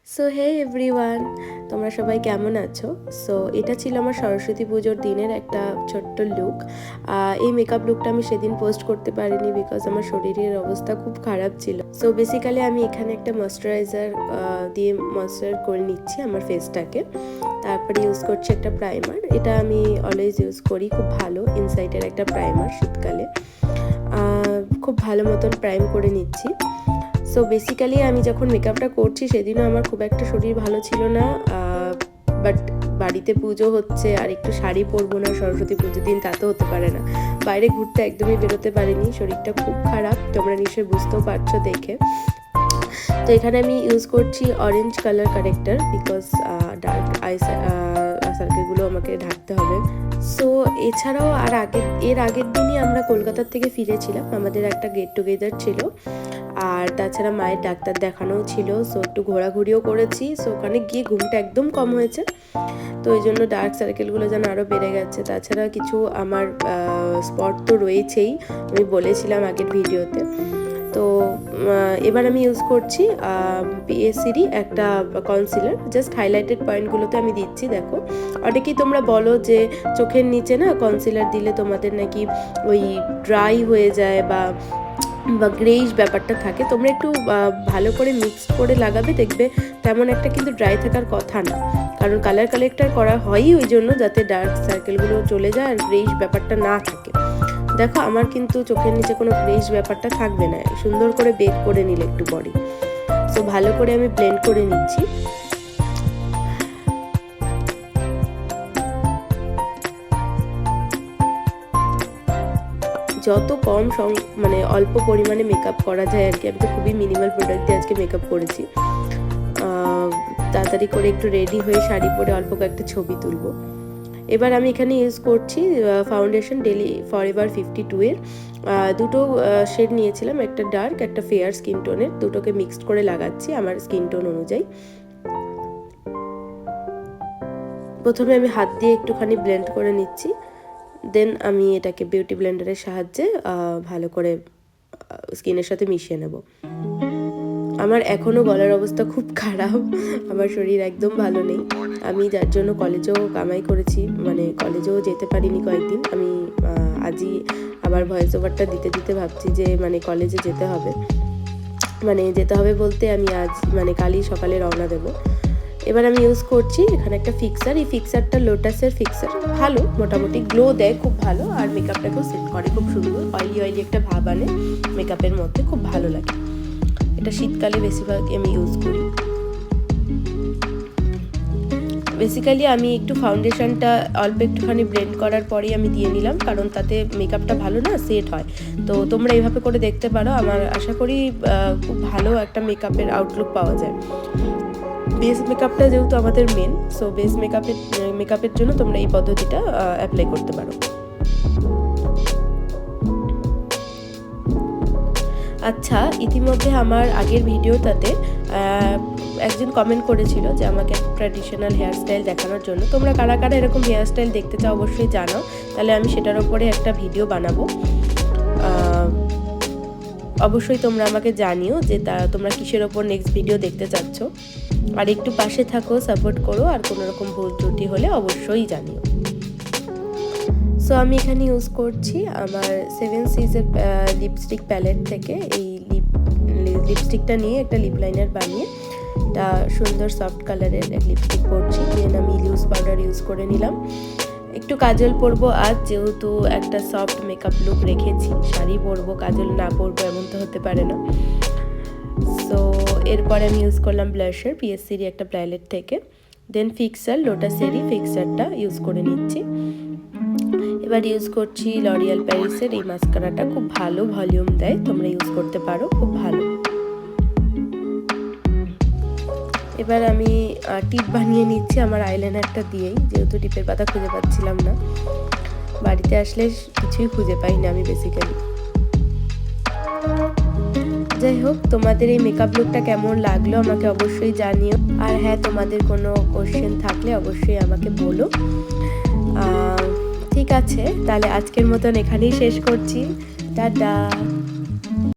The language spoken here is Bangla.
সো হে এভরিওয়ান, তোমরা সবাই কেমন আছো? সো এটা ছিল আমার সরস্বতী পুজোর দিনের একটা ছোট্ট লুক। এই মেকআপ লুকটা আমি সেদিন পোস্ট করতে পারিনি বিকজ আমার শরীরের অবস্থা খুব খারাপ ছিল। সো বেসিক্যালি আমি এখানে একটা ময়েশ্চারাইজার দিয়ে ময়েশ্চার করে নিচ্ছি আমার ফেসটাকে। তারপরে ইউজ করছি একটা প্রাইমার। এটা আমি অলওয়েজ ইউজ করি, খুব ভালো ইনসাইটের একটা প্রাইমার। শীতকালে খুব ভালো মতন প্রাইম করে নিচ্ছি। সো বেসিক্যালি আমি যখন মেকআপটা করছি সেদিনও আমার খুব একটা শরীর ভালো ছিল না, বাট বাড়িতে পুজো হচ্ছে আর একটু শাড়ি পরবো না সরস্বতী পুজোর দিন, তা তো হতে পারে না। বাইরে ঘুরতে একদমই বেরোতে পারিনি, শরীরটা খুব খারাপ, তোমরা নিশ্চয়ই বুঝতেও পারছো দেখে। তো এখানে আমি ইউজ করছি orange colour character because dark eye সার্কেলগুলো আমাকে ঢাকতে হবে। সো এছাড়াও এর আগের দিনই আমরা কলকাতার থেকে ফিরেছিলাম, আমাদের একটা গেট টুগেদার ছিল, আর তাছাড়া মায়ের ডাক্তার দেখানোও ছিল। সো একটু ঘোরাঘুরিও করেছি। সো ওখানে গিয়ে ঘুমটা একদম কম হয়েছে, তো এই জন্য ডার্ক সার্কেলগুলো যেন আরও বেড়ে গেছে। তাছাড়া কিছু আমার স্পট তো রয়েছেই, আমি বলেছিলাম আগের ভিডিওতে। তো এবার আমি ইউজ করছি পিএসসিরই একটা কনসিলার, জাস্ট হাইলাইটেড পয়েন্টগুলোতে আমি দিচ্ছি। দেখো, অনেকেই তোমরা বলো যে চোখের নিচে না কনসিলার দিলে তোমাদের নাকি ওই ড্রাই হয়ে যায় বা গ্রেইশ ব্যাপারটা থাকে। তোমরা একটু ভালো করে মিক্স করে লাগাবে, দেখবে তেমন একটা কিন্তু ড্রাই থাকার কথা না, কারণ কালার কালেক্টার করা হয়ই ওই জন্য যাতে ডার্ক সার্কেলগুলো চলে যায় আর গ্রেইশ ব্যাপারটা না থাকে। দেখো, আমার কিন্তু চোখের নিচে কোনো গ্রেইশ ব্যাপারটা থাকবে না, সুন্দর করে বেক করে নিলে একটু পরে। সো ভালো করে আমি ব্লেন্ড করে নিচ্ছি। যত কম মানে অল্প পরিমাণে মেকআপ করা যায় আর কি। আমি তো খুবই মিনিমাল প্রোডাক্ট দিয়ে আজকে মেকআপ করেছি। তাড়াতাড়ি করে একটু রেডি হয়ে শাড়ি পরে অল্প কয়েকটা ছবি তুলব। এবার আমি এখানে ইউজ করছি ফাউন্ডেশন ডেলি ফরএভার 52 এর দুটো শেড নিয়েছিলাম, একটা ডার্ক একটা ফেয়ার স্কিন টোনের, দুটোকে মিক্সড করে লাগাচ্ছি আমার স্কিন টোন অনুযায়ী। প্রথমে আমি হাত দিয়ে একটুখানি ব্লেন্ড করে নিচ্ছি, দেন আমি এটাকে বিউটি ব্লেন্ডারের সাহায্যে ভালো করে স্কিনের সাথে মিশিয়ে নেব। আমার এখনও গলার অবস্থা খুব খারাপ, আমার শরীর একদম ভালো নেই। আমি যার জন্য কলেজেও কামাই করেছি, মানে কলেজেও যেতে পারিনি কয়েকদিন। আমি আজই আবার ভয়েস ওভারটা দিতে দিতে ভাবছি যে মানে কলেজে যেতে হবে, মানে যেতে হবে বলতে আমি আজ মানে কালই সকালে রওনা দেবো। এবার আমি ইউজ করছি এখানে একটা ফিক্সার। এই ফিক্সারটা লোটাসের ফিক্সার, ভালো, মোটামুটি গ্লো দেয় খুব ভালো, আর মেকআপটাকেও সেট করে খুব সুন্দর। অয়েলি একটা ভাব আনে মেকআপের মধ্যে, খুব ভালো লাগে। এটা শীতকালে বেশিরভাগ আমি ইউজ করি। বেসিক্যালি আমি একটু ফাউন্ডেশনটা অল্প একটুখানি ব্লেন্ড করার পরেই আমি দিয়ে নিলাম, কারণ তাতে মেকআপটা ভালো না সেট হয়। তো তোমরা এইভাবে করে দেখতে পারো, আমার আশা করি খুব ভালো একটা মেকআপের আউটলুক পাওয়া যায়। বেস মেকআপটা যেহেতু আমাদের মেন, সো বেস মেকআপের জন্য তোমরা এই পদ্ধতিটা অ্যাপ্লাই করতে পারো। আচ্ছা, ইতিমধ্যে আমার আগের ভিডিওটাতে একজন কমেন্ট করেছিল যে আমাকে ট্র্যাডিশনাল হেয়ারস্টাইল দেখানোর জন্য। তোমরা কারা কারা এরকম হেয়ারস্টাইল দেখতে চাও অবশ্যই জানাও, তাহলে আমি সেটার ওপরে একটা ভিডিও বানাবো। অবশ্যই তোমরা আমাকে জানিও যে তোমরা কিসের ওপর নেক্সট ভিডিও দেখতে চাচ্ছ, আর একটু পাশে থাকো, সাপোর্ট করো, আর কোনো রকম ভুল ত্রুটি হলে অবশ্যই জানিও। সো আমি এখানে ইউজ করছি আমার 7 সিজের লিপস্টিক প্যালেট থেকে এই লিপস্টিকটা নিয়ে একটা লিপ লাইনার বানিয়ে একটা সুন্দর সফট কালারের লিপস্টিক পরছি। দেন আমি লুজ পাউডার ইউজ করে নিলাম। একটু কাজল পরবো আজ, যেহেতু একটা সফট মেকআপ লুক রেখেছি, শাড়ি পরবো কাজল না পরবো এমন তো হতে পারে না। সো এরপরে আমি ইউজ করলাম ব্লাশার পিএসসিরই একটা প্যালেট থেকে, দেন ফিক্সার লোটাসেরই ফিক্সারটা ইউজ করে নিচ্ছি। এবার ইউজ করছি লরিয়াল প্যারিসের এই মাস্কারাটা, খুব ভালো ভলিউম দেয়, তোমরা ইউজ করতে পারো, খুব ভালো। এবার আমি টিপ বানিয়ে নিচ্ছি আমার আইলাইনারটা দিয়েই, যেহেতু টিপের পাতা খুঁজে পাচ্ছিলাম না, বাড়িতে আসলে কিছুই খুঁজে পাই না আমি বেসিক্যালি। যাই হোক, তোমাদের এই মেকআপ লুকটা কেমন লাগলো আমাকে অবশ্যই জানিও, আর হ্যাঁ, তোমাদের কোনো কোশ্চেন থাকলে অবশ্যই আমাকে বলো। ঠিক আছে, তাহলে আজকের মতন এখানেই শেষ করছি। টাটা।